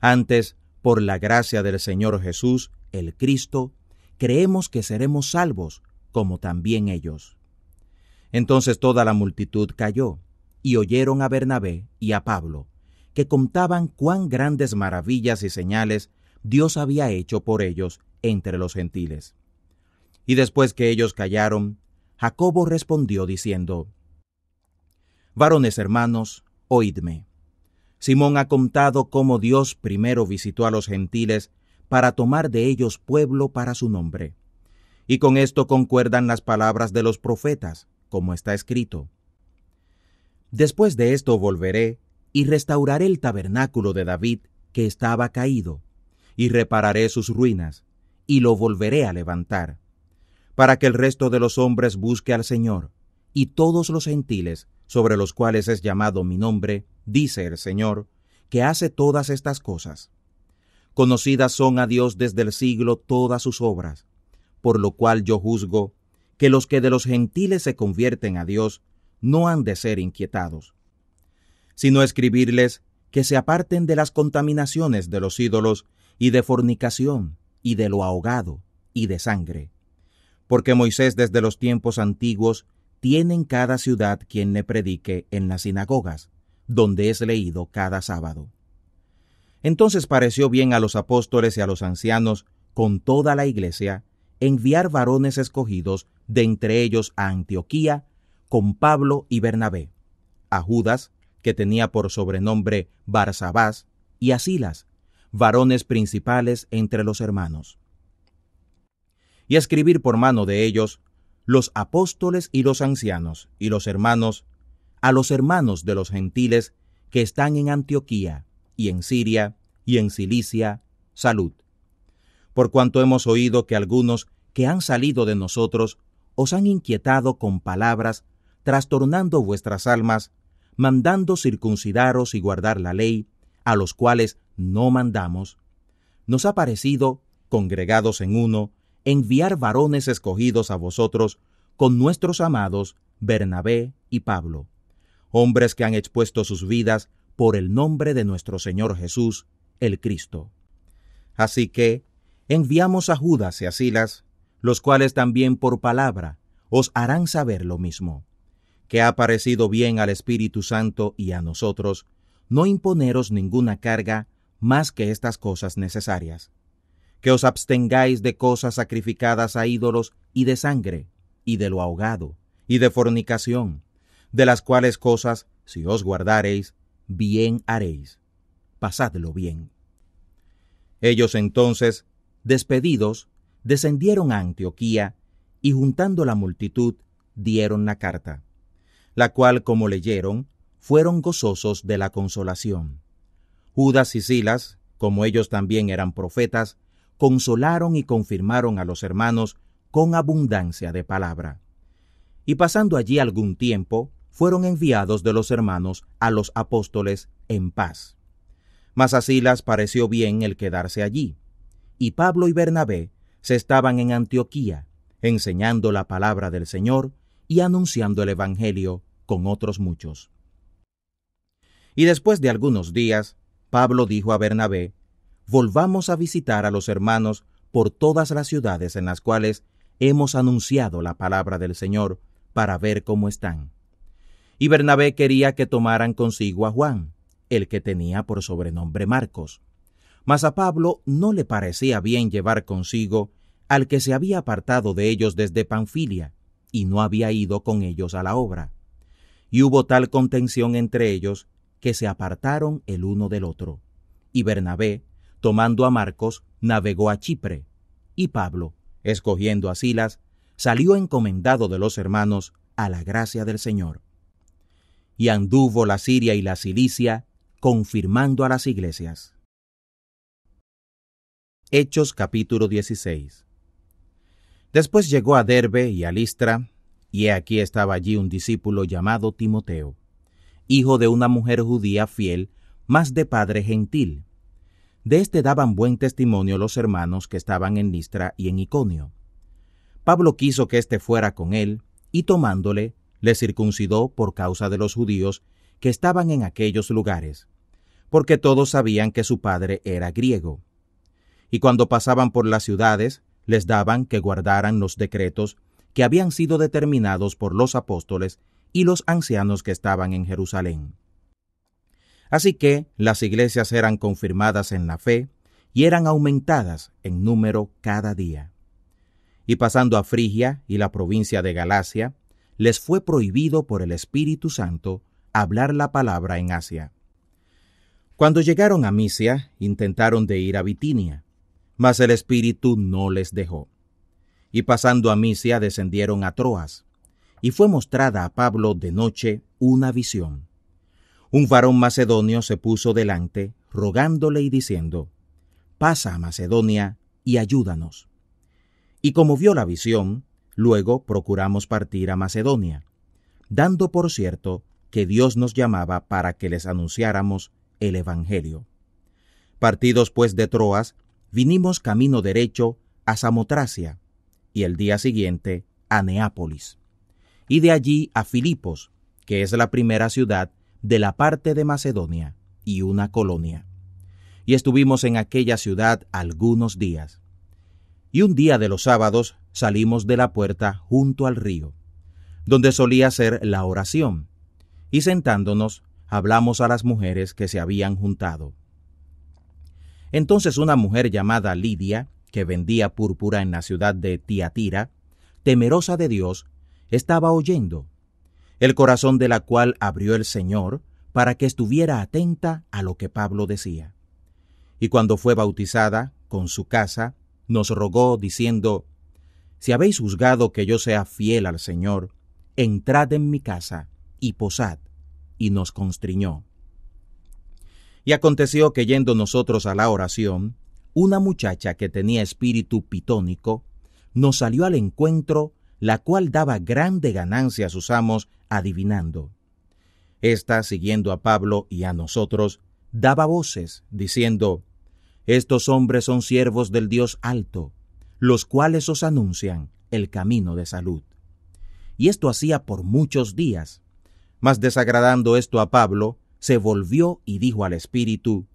Antes, por la gracia del Señor Jesús, el Cristo, creemos que seremos salvos, como también ellos. Entonces toda la multitud calló, y oyeron a Bernabé y a Pablo, que contaban cuán grandes maravillas y señales Dios había hecho por ellos entre los gentiles. Y después que ellos callaron, Jacobo respondió diciendo: Varones hermanos, oídme. Simón ha contado cómo Dios primero visitó a los gentiles para tomar de ellos pueblo para su nombre. Y con esto concuerdan las palabras de los profetas, como está escrito: Después de esto volveré y restauraré el tabernáculo de David que estaba caído, y repararé sus ruinas, y lo volveré a levantar, para que el resto de los hombres busque al Señor, y todos los gentiles, sobre los cuales es llamado mi nombre, dice el Señor, que hace todas estas cosas. Conocidas son a Dios desde el siglo todas sus obras, por lo cual yo juzgo que los que de los gentiles se convierten a Dios no han de ser inquietados, sino escribirles que se aparten de las contaminaciones de los ídolos y de fornicación, y de lo ahogado, y de sangre. Porque Moisés desde los tiempos antiguos tiene en cada ciudad quien le predique en las sinagogas, donde es leído cada sábado. Entonces pareció bien a los apóstoles y a los ancianos, con toda la iglesia, enviar varones escogidos de entre ellos a Antioquía, con Pablo y Bernabé, a Judas, que tenía por sobrenombre Barsabás, y a Silas, varones principales entre los hermanos. Y escribir por mano de ellos, los apóstoles y los ancianos y los hermanos, a los hermanos de los gentiles que están en Antioquía y en Siria y en Cilicia, salud. Por cuanto hemos oído que algunos que han salido de nosotros os han inquietado con palabras, trastornando vuestras almas, mandando circuncidaros y guardar la ley, a los cuales no mandamos, nos ha parecido, congregados en uno, enviar varones escogidos a vosotros con nuestros amados Bernabé y Pablo, hombres que han expuesto sus vidas por el nombre de nuestro Señor Jesús, el Cristo. Así que enviamos a Judas y a Silas, los cuales también por palabra os harán saber lo mismo, que ha parecido bien al Espíritu Santo y a nosotros no imponeros ninguna carga más que estas cosas necesarias, que os abstengáis de cosas sacrificadas a ídolos y de sangre, y de lo ahogado, y de fornicación, de las cuales cosas, si os guardareis, bien haréis. Pasadlo bien. Ellos entonces, despedidos, descendieron a Antioquía, y juntando la multitud, dieron la carta, la cual, como leyeron, fueron gozosos de la consolación. Judas y Silas, como ellos también eran profetas, consolaron y confirmaron a los hermanos con abundancia de palabra. Y pasando allí algún tiempo, fueron enviados de los hermanos a los apóstoles en paz. Mas a Silas pareció bien el quedarse allí, y Pablo y Bernabé se estaban en Antioquía, enseñando la palabra del Señor y anunciando el Evangelio con otros muchos. Y después de algunos días, Pablo dijo a Bernabé: volvamos a visitar a los hermanos por todas las ciudades en las cuales hemos anunciado la palabra del Señor, para ver cómo están. Y Bernabé quería que tomaran consigo a Juan, el que tenía por sobrenombre Marcos. Mas a Pablo no le parecía bien llevar consigo al que se había apartado de ellos desde Panfilia, y no había ido con ellos a la obra. Y hubo tal contención entre ellos, que se apartaron el uno del otro. Y Bernabé, tomando a Marcos, navegó a Chipre, y Pablo, escogiendo a Silas, salió encomendado de los hermanos a la gracia del Señor. Y anduvo la Siria y la Cilicia, confirmando a las iglesias. Hechos capítulo 16. Después llegó a Derbe y a Listra, y he aquí estaba allí un discípulo llamado Timoteo, hijo de una mujer judía fiel, mas de padre gentil. De éste daban buen testimonio los hermanos que estaban en Listra y en Iconio. Pablo quiso que éste fuera con él, y tomándole, le circuncidó por causa de los judíos que estaban en aquellos lugares, porque todos sabían que su padre era griego. Y cuando pasaban por las ciudades, les daban que guardaran los decretos que habían sido determinados por los apóstoles y los ancianos que estaban en Jerusalén. Así que las iglesias eran confirmadas en la fe y eran aumentadas en número cada día. Y pasando a Frigia y la provincia de Galacia, les fue prohibido por el Espíritu Santo hablar la palabra en Asia. Cuando llegaron a Misia, intentaron de ir a Bitinia, mas el Espíritu no les dejó. Y pasando a Misia descendieron a Troas, y fue mostrada a Pablo de noche una visión. Un varón macedonio se puso delante, rogándole y diciendo: «Pasa a Macedonia y ayúdanos». Y como vio la visión, luego procuramos partir a Macedonia, dando por cierto que Dios nos llamaba para que les anunciáramos el Evangelio. Partidos pues de Troas, vinimos camino derecho a Samotracia, y el día siguiente a Neápolis, y de allí a Filipos, que es la primera ciudad de la parte de Macedonia, y una colonia. Y estuvimos en aquella ciudad algunos días. Y un día de los sábados salimos de la puerta junto al río, donde solía ser la oración, y sentándonos hablamos a las mujeres que se habían juntado. Entonces una mujer llamada Lidia, que vendía púrpura en la ciudad de Tiatira, temerosa de Dios, estaba oyendo, el corazón de la cual abrió el Señor para que estuviera atenta a lo que Pablo decía. Y cuando fue bautizada, con su casa, nos rogó diciendo: «Si habéis juzgado que yo sea fiel al Señor, entrad en mi casa y posad», y nos constriñó. Y aconteció que yendo nosotros a la oración, una muchacha que tenía espíritu pitónico nos salió al encuentro, la cual daba grande ganancia a sus amos adivinando. Esta, siguiendo a Pablo y a nosotros, daba voces, diciendo: «Estos hombres son siervos del Dios alto, los cuales os anuncian el camino de salud». Y esto hacía por muchos días. Mas desagradando esto a Pablo, se volvió y dijo al espíritu: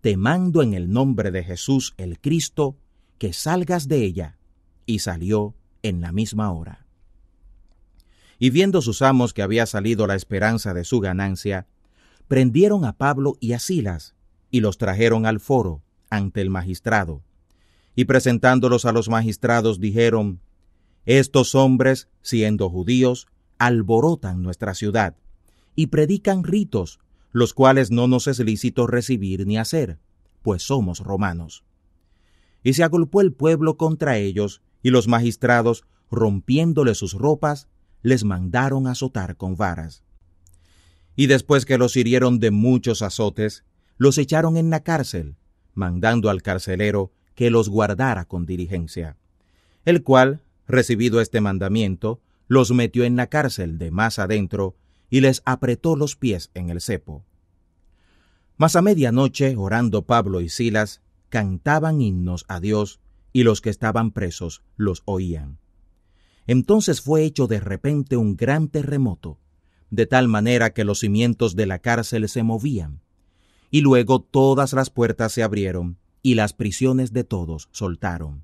«Te mando en el nombre de Jesús el Cristo, que salgas de ella». Y salió en la misma hora. Y viendo sus amos que había salido la esperanza de su ganancia, prendieron a Pablo y a Silas, y los trajeron al foro, ante el magistrado. Y presentándolos a los magistrados dijeron: «Estos hombres, siendo judíos, alborotan nuestra ciudad, y predican ritos, los cuales no nos es lícito recibir ni hacer, pues somos romanos». Y se agolpó el pueblo contra ellos, y los magistrados, rompiéndole sus ropas, les mandaron azotar con varas. Y después que los hirieron de muchos azotes, los echaron en la cárcel, mandando al carcelero que los guardara con diligencia, el cual, recibido este mandamiento, los metió en la cárcel de más adentro y les apretó los pies en el cepo. Mas a medianoche, orando Pablo y Silas, cantaban himnos a Dios, y los que estaban presos los oían. Entonces fue hecho de repente un gran terremoto, de tal manera que los cimientos de la cárcel se movían, y luego todas las puertas se abrieron, y las prisiones de todos soltaron.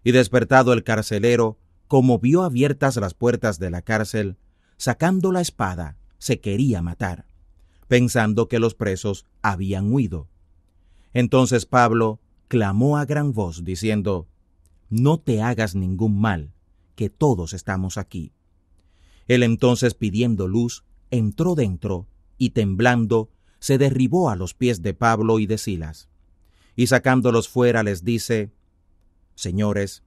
Y despertado el carcelero, como vio abiertas las puertas de la cárcel, sacando la espada, se quería matar, pensando que los presos habían huido. Entonces Pablo clamó a gran voz, diciendo: «No te hagas ningún mal, que todos estamos aquí». Él entonces, pidiendo luz, entró dentro, y temblando, se derribó a los pies de Pablo y de Silas. Y sacándolos fuera les dice: «Señores,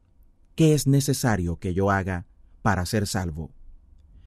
¿qué es necesario que yo haga para ser salvo?».